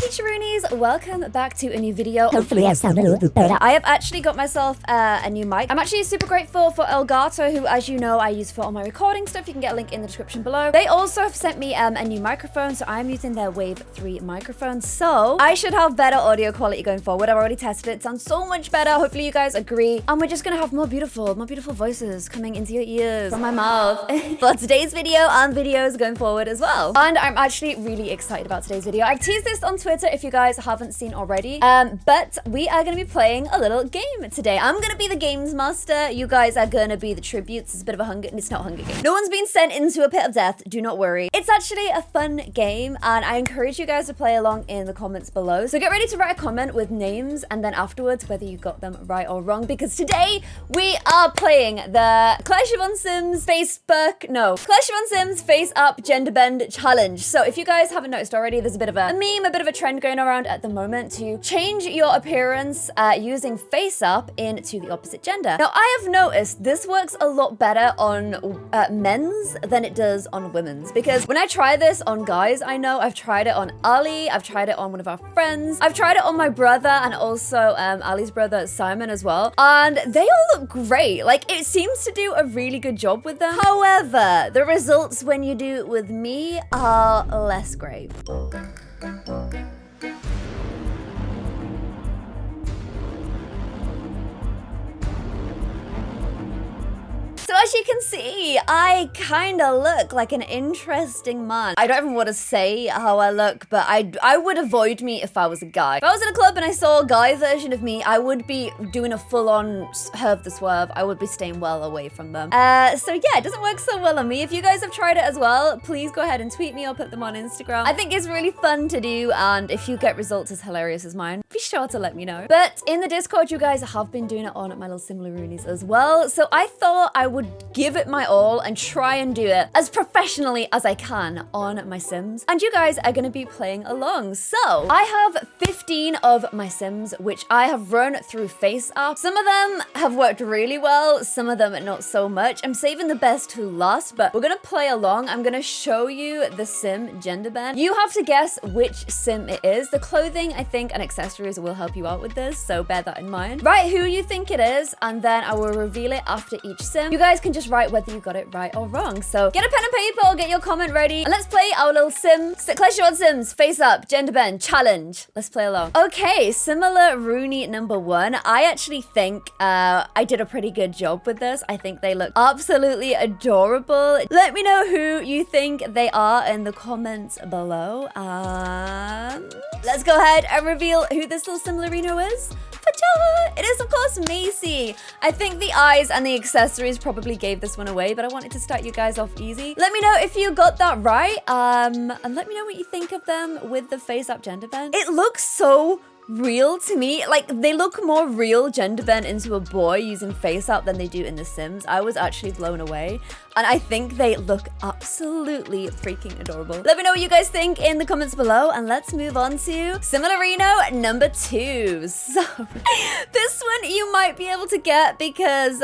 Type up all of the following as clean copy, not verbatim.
Hey Charoonies, welcome back to a new video. Hopefully I sound a little bit better. I have actually got myself a new mic. I'm actually super grateful for Elgato, who, as you know, I use for all my recording stuff. You can get a link in the description below. They also have sent me a new microphone, so I'm using their Wave 3 microphone. So I should have better audio quality going forward. I've already tested it. It sounds so much better. Hopefully you guys agree. And we're just gonna have more beautiful voices coming into your ears from my mouth for today's video and videos going forward as well. And I'm actually really excited about today's video. I've teased this on Twitter if you guys haven't seen already. But we are gonna be playing a little game today. I'm gonna be the games master. You guys are gonna be the tributes. It's a bit of a hunger. It's not a Hunger Game. No one's been sent into a pit of death. Do not worry. It's actually a fun game, and I encourage you guys to play along in the comments below. So get ready to write a comment with names, and then afterwards whether you got them right or wrong, because today we are playing the Clare Siobhan Sims Clare Siobhan Sims Face Up Gender Bend Challenge. So if you guys haven't noticed already, there's a bit of a meme, a bit of a trend going around at the moment to change your appearance using face up into the opposite gender. Now I have noticed this works a lot better on men's than it does on women's, because when I try this on guys, I know I've tried it on Ali, I've tried it on one of our friends, I've tried it on my brother and also Ali's brother Simon as well, and they all look great. Like, it seems to do a really good job with them. However, the results when you do it with me are less great. So as you can see, I kind of look like an interesting man. I don't even want to say how I look, but I would avoid me if I was a guy. If I was in a club and I saw a guy version of me, I would be doing a full-on Herb the Swerve. I would be staying well away from them. So yeah, it doesn't work so well on me. If you guys have tried it as well, please go ahead and tweet me or put them on Instagram. I think it's really fun to do, and if you get results as hilarious as mine, be sure to let me know. But in the Discord, you guys have been doing it on my little Simlaroonies as well, so I thought I would give it my all and try and do it as professionally as I can on my Sims. And you guys are going to be playing along. So I have 15 of my Sims, which I have run through face up. Some of them have worked really well, some of them not so much. I'm saving the best to last, but we're going to play along. I'm going to show you the Sim gender bend. You have to guess which Sim it is. The clothing, I think, and accessories will help you out with this, so bear that in mind. Write who you think it is, and then I will reveal it after each Sim. You guys can just write whether you got it right or wrong. So get a pen and paper or get your comment ready, and let's play our little Clare Siobhan Sims Face Up Gender Bend Challenge. Let's play along. Okay, Simlaroony number 1. I actually think I did a pretty good job with this. I think they look absolutely adorable. Let me know who you think they are in the comments below. Let's go ahead and reveal who this little Simlarino is. It is, of course, Macy. I think the eyes and the accessories probably gave this one away, but I wanted to start you guys off easy. Let me know if you got that right, and let me know what you think of them with the face up gender bend. It looks so real to me. Like, they look more real gender bend into a boy using face up than they do in The Sims. I was actually blown away, and I think they look absolutely freaking adorable. Let me know what you guys think in the comments below, and let's move on to Simlarino number 2. So this one you might be able to get because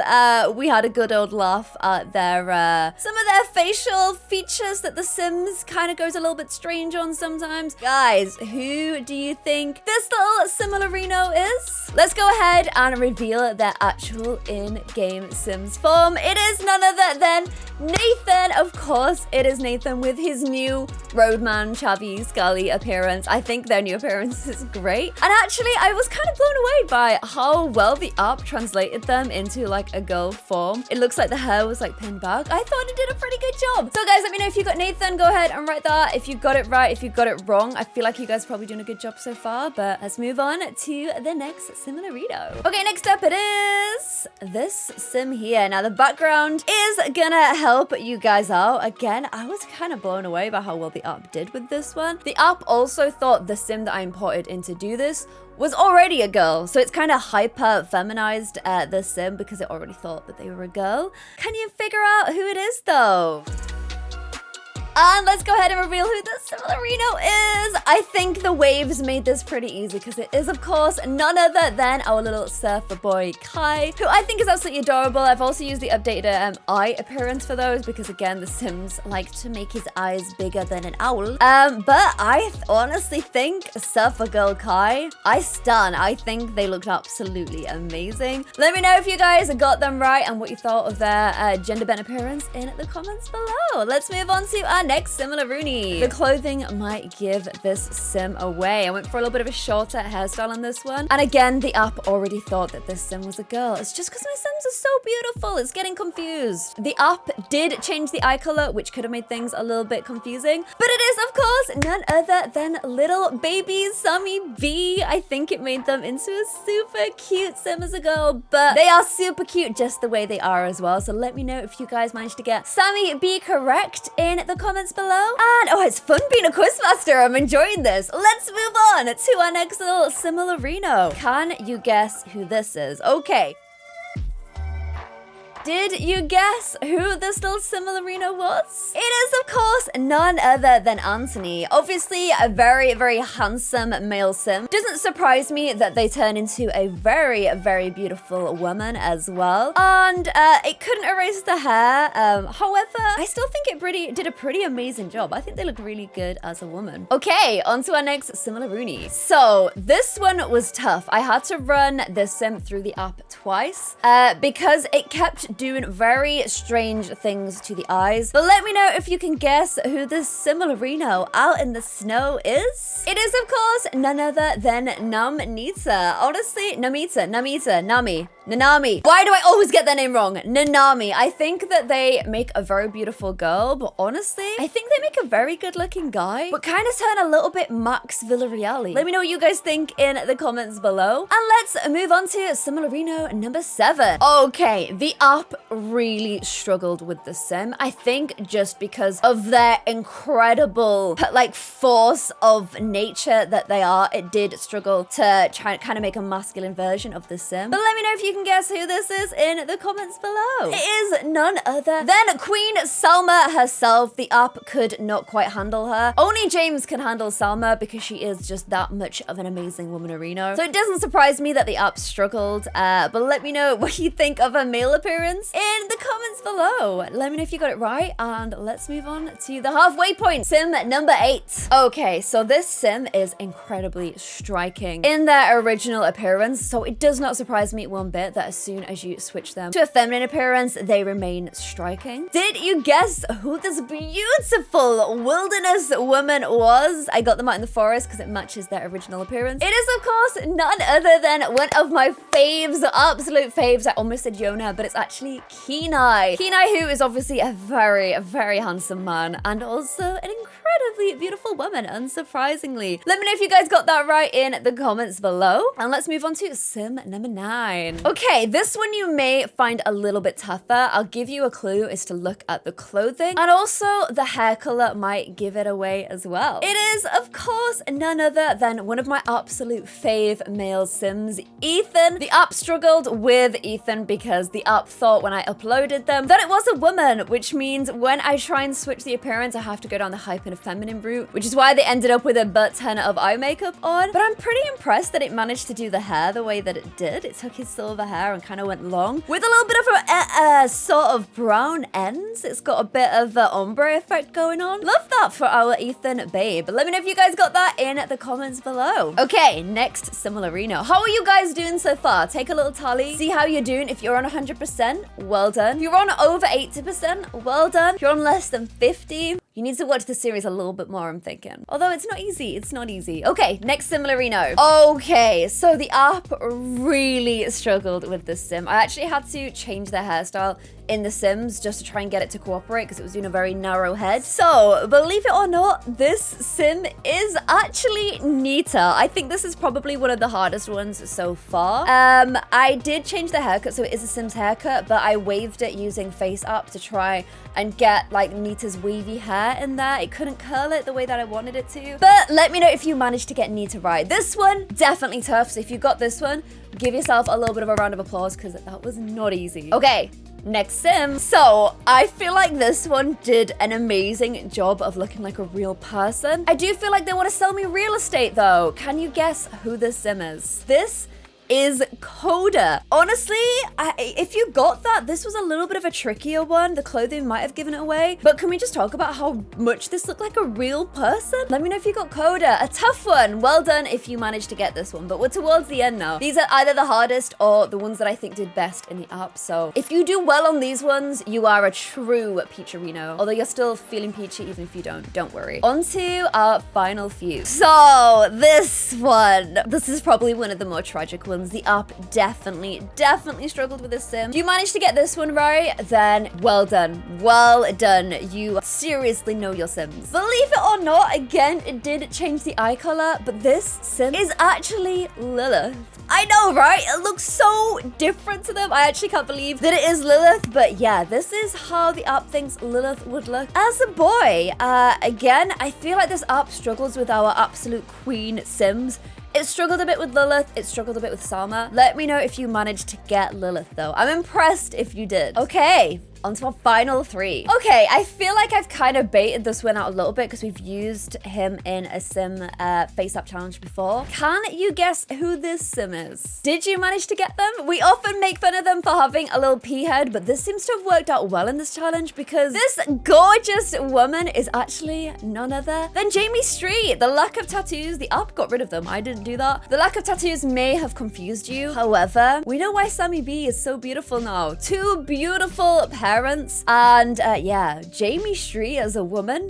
we had a good old laugh at their some of their facial features that The Sims kind of goes a little bit strange on sometimes. Guys, who do you think this little Simlarino is? Let's go ahead and reveal their actual in-game Sims form. It is none other than Nathan. Of course, it is Nathan with his new Roadman, Chavy, Scully appearance. I think their new appearance is great. And actually, I was kind of blown away by how well the app translated them into like a girl form. It looks like the hair was like pinned back. I thought it did a pretty good job. So guys, let me know if you got Nathan. Go ahead and write that. If you got it right, if you got it wrong. I feel like you guys are probably doing a good job so far, but let's move on to the next Simlarino. Okay, next up it is this Sim here. Now the background is gonna help you guys out. Again, I was kind of blown away by how well the app did with this one. The app also thought the Sim that I imported in to do this was already a girl, so it's kind of hyper feminized the Sim because it already thought that they were a girl. Can you figure out who it is though? And let's go ahead and reveal who the Similarino is. I think the waves made this pretty easy because it is, of course, none other than our little surfer boy, Kai, who I think is absolutely adorable. I've also used the updated eye appearance for those because, again, the Sims like to make his eyes bigger than an owl. But I honestly think Surfer Girl Kai, I stun. I think they looked absolutely amazing. Let me know if you guys got them right and what you thought of their gender bent appearance in the comments below. Let's move on to our next Similaroonie. The clothing might give this sim away. I went for a little bit of a shorter hairstyle on this one. And again, the app already thought that this sim was a girl. It's just because my sims are so beautiful. It's getting confused. The app did change the eye color, which could have made things a little bit confusing. But it is, of course, none other than little baby Sammy B. I think it made them into a super cute sim as a girl, but they are super cute just the way they are as well. So let me know if you guys managed to get Sammy B correct in the comments below. And oh, it's fun being a quizmaster. I'm enjoying this. Let's move on to our next little Similarino. Can you guess who this is? Okay. Did you guess who this little Similarino was? It is, of course, none other than Anthony. Obviously, a very, very handsome male sim. Doesn't surprise me that they turn into a very, very beautiful woman as well. And it couldn't erase the hair. However, I still think it did a pretty amazing job. I think they look really good as a woman. Okay, on to our next Similaroonie. So this one was tough. I had to run this sim through the app twice because it kept doing very strange things to the eyes. But let me know if you can guess who this Similarino out in the snow is. It is, of course, none other than Namita. Honestly, Nami. Nanami. Why do I always get their name wrong? Nanami. I think that they make a very beautiful girl, but honestly, I think they make a very good looking guy, but kind of turn a little bit Max Villarreal. Let me know what you guys think in the comments below. And let's move on to Similarino number 7. Okay, the app really struggled with the sim. I think just because of their incredible, like, force of nature that they are, it did struggle to try and kind of make a masculine version of the sim. But let me know if you can guess who this is in the comments below. It is none other than Queen Salma herself. The app could not quite handle her. Only James can handle Salma because she is just that much of an amazing woman-arena. So it doesn't surprise me that the app struggled. But let me know what you think of her male appearance in the comments below. Let me know if you got it right, and let's move on to the halfway point. Sim number 8. Okay, so this sim is incredibly striking in their original appearance, so it does not surprise me one bit that as soon as you switch them to a feminine appearance, they remain striking. Did you guess who this beautiful wilderness woman was? I got them out in the forest because it matches their original appearance. It is, of course, none other than one of my faves, absolute faves. I almost said Yona, but it's actually Kenai. Kenai, who is obviously a very, very handsome man and also an incredibly beautiful woman, unsurprisingly. Let me know if you guys got that right in the comments below. And let's move on to sim number 9. Okay, this one you may find a little bit tougher. I'll give you a clue is to look at the clothing, and also the hair color might give it away as well. It is, of course, none other than one of my absolute fave male sims, Ethan. The app struggled with Ethan because the app thought when I uploaded them that it was a woman, which means when I try and switch the appearance, I have to go down the hyper feminine route, which is why they ended up with a butt ton of eye makeup on. But I'm pretty impressed that it managed to do the hair the way that it did. It took his silver hair and kind of went long with a little bit of a sort of brown ends. It's got a bit of the ombre effect going on. Love that for our Ethan babe. Let me know if you guys got that in the comments below. Okay, next Similarino. How are you guys doing so far? Take a little tally. See how you're doing. If you're on 100%, well done. If you're on over 80%, well done. If you're on less than 50, you need to watch the series a little bit more, I'm thinking. Although it's not easy. It's not easy. Okay, next Similarino. Okay, so the app really struggled with this sim. I actually had to change their hairstyle in the Sims just to try and get it to cooperate because it was doing a very narrow head. So, believe it or not, this sim is actually Nita. I think this is probably one of the hardest ones so far. I did change the haircut, so it is a Sims haircut, but I waved it using Face App to try and get like Nita's wavy hair in there. It couldn't curl it the way that I wanted it to. But let me know if you managed to get Nita right. This one, definitely tough. So if you got this one, give yourself a little bit of a round of applause because that was not easy. Okay. next sim. So I feel like this one did an amazing job of looking like a real person. I do feel like they want to sell me real estate though. Can you guess who this sim is? This is Coda. Honestly, if you got that, this was a little bit of a trickier one. The clothing might have given it away, but can we just talk about how much this looked like a real person? Let me know if you got Coda. A tough one. Well done if you managed to get this one, but we're towards the end now. These are either the hardest or the ones that I think did best in the app. So if you do well on these ones, you are a true Peacherino. Although you're still feeling peachy even if you don't worry. On to our final few. So this one, this is probably one of the more tragic ones. The app definitely struggled with this sim. If you managed to get this one right, then well done. Well done. You seriously know your sims. Believe it or not, again, it did change the eye color, but this sim is actually Lilith. I know, right? It looks so different to them. I actually can't believe that it is Lilith, but yeah, this is how the app thinks Lilith would look as a boy. Again, I feel like this app struggles with our absolute queen sims. It struggled a bit with Lilith. It struggled a bit with Salma. Let me know if you managed to get Lilith, though. I'm impressed if you did. Okay. On to our final three. Okay, I feel like I've kind of baited this one out a little bit because we've used him in a sim face-up challenge before. Can you guess who this sim is? Did you manage to get them? We often make fun of them for having a little pea head, but this seems to have worked out well in this challenge because this gorgeous woman is actually none other than Jamie Street. The lack of tattoos, the app got rid of them. I didn't do that. The lack of tattoos may have confused you. However, we know why Sammy B is so beautiful now. Two beautiful parents. And yeah, Jamie Street as a woman,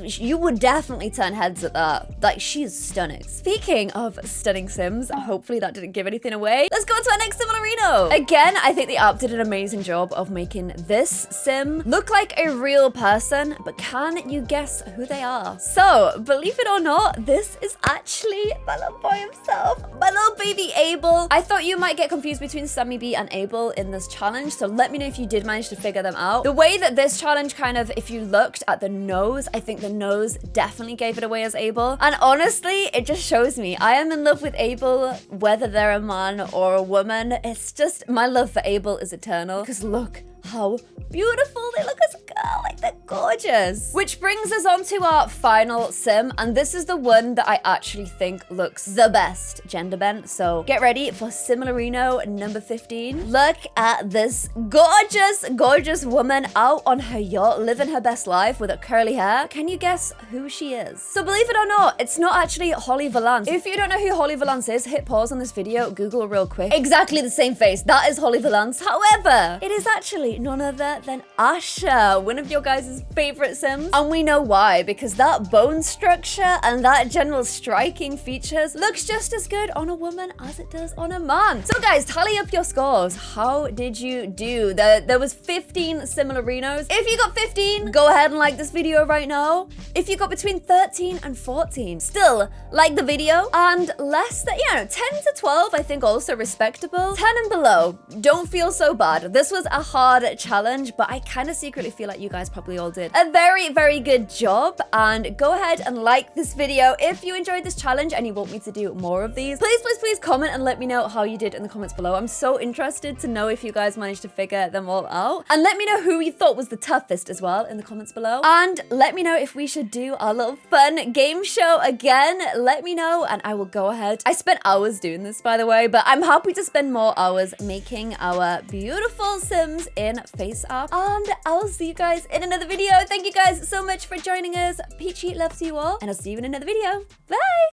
you would definitely turn heads at that. Like, she's stunning. Speaking of stunning sims, hopefully that didn't give anything away. Let's go to our next Simmerino. Again, I think the app did an amazing job of making this sim look like a real person, but can you guess who they are? So, believe it or not, this is actually my little boy himself, my little baby Abel. I thought you might get confused between Sammy B and Abel in this challenge, so let me know if you did manage to figure them out. The way that this challenge kind of, if you looked at the nose, I think the nose definitely gave it away as Abel. And honestly, it just shows me I am in love with Abel, whether they're a man or a woman. It's just, my love for Abel is eternal because look how beautiful they look as a girl. Like, they're gorgeous. Which brings us on to our final sim, and this is the one that I actually think looks the best gender bent. So get ready for Simmerino number 15. Look at this gorgeous woman out on her yacht, living her best life with her curly hair. Can you guess who she is? So believe it or not, it's not actually Holly Valance. If you don't know who Holly Valance is, hit pause on this video, Google real quick. Exactly the same face. That is Holly Valance. However, it is actually none other than Asha, one of your guys' favorite sims. And we know why, because that bone structure and that general striking features looks just as good on a woman as it does on a man. So guys, tally up your scores. How did you do? There was 15 Similarinos. If you got 15, go ahead and like this video right now. If you got between 13 and 14, still like the video. And less than, 10 to 12, I think also respectable. 10 and below, don't feel so bad. This was a hard challenge, but I kind of secretly feel like you guys probably all did a very good job. And go ahead and like this video if you enjoyed this challenge and you want me to do more of these. Please comment and let me know how you did in the comments below. I'm so interested to know if you guys managed to figure them all out, and let me know who you thought was the toughest as well in the comments below. And let me know if we should do our little fun game show again. Let me know and I will go ahead. I spent hours doing this, by the way, but I'm happy to spend more hours making our beautiful sims in face app. And I'll see you guys in another video. Thank you guys so much for joining us. Peachy loves you all, and I'll see you in another video. Bye.